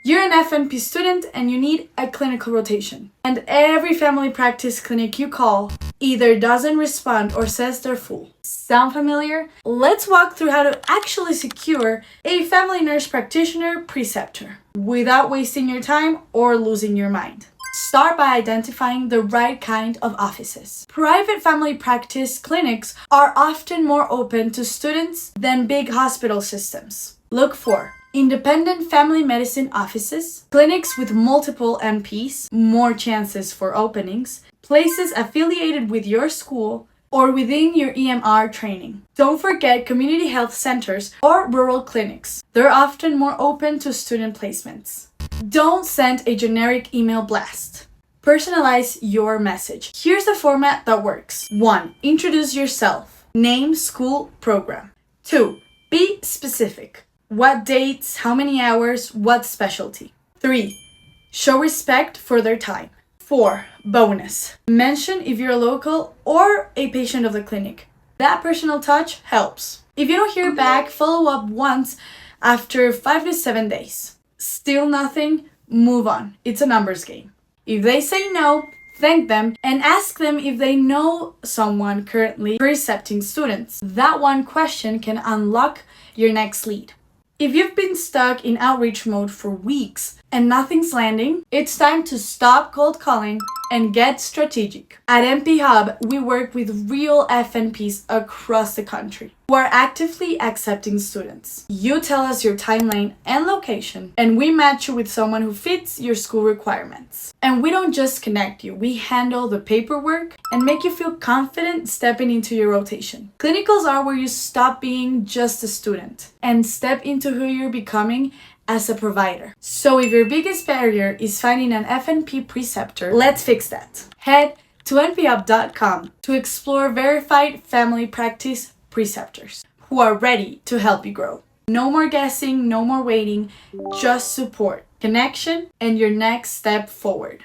You're an FNP student and you need a clinical rotation. And every family practice clinic you call either doesn't respond or says they're full. Sound familiar? Let's walk through how to actually secure a family nurse practitioner preceptor without wasting your time or losing your mind. Start by identifying the right kind of offices. Private family practice clinics are often more open to students than big hospital systems. Look for independent family medicine offices, clinics with multiple NPs, more chances for openings, places affiliated with your school, or within your EMR training. Don't forget community health centers or rural clinics. They're often more open to student placements. Don't send a generic email blast. Personalize your message. Here's the format that works. 1. Introduce yourself. Name, school, program. 2. Be specific. What dates, how many hours, what specialty. 3. Show respect for their time. 4. Bonus. Mention if you're a local or a patient of the clinic. That personal touch helps. If you don't hear back, follow up once after 5 to 7 days. Still nothing? Move on. It's a numbers game. If they say no, thank them and ask them if they know someone currently precepting students. That one question can unlock your next lead. If you've been stuck in outreach mode for weeks and nothing's landing, it's time to stop cold calling and get strategic. At NPHub, we work with real FNPs across the country who are actively accepting students. You tell us your timeline and location, and we match you with someone who fits your school requirements. And we don't just connect you, we handle the paperwork and make you feel confident stepping into your rotation. Clinicals are where you stop being just a student and step into who you're becoming as a provider. So if your biggest barrier is finding an FNP preceptor, let's fix that. Head to NPHub.com to explore verified family practice preceptors who are ready to help you grow. No more guessing, no more waiting, just support, connection, and your next step forward.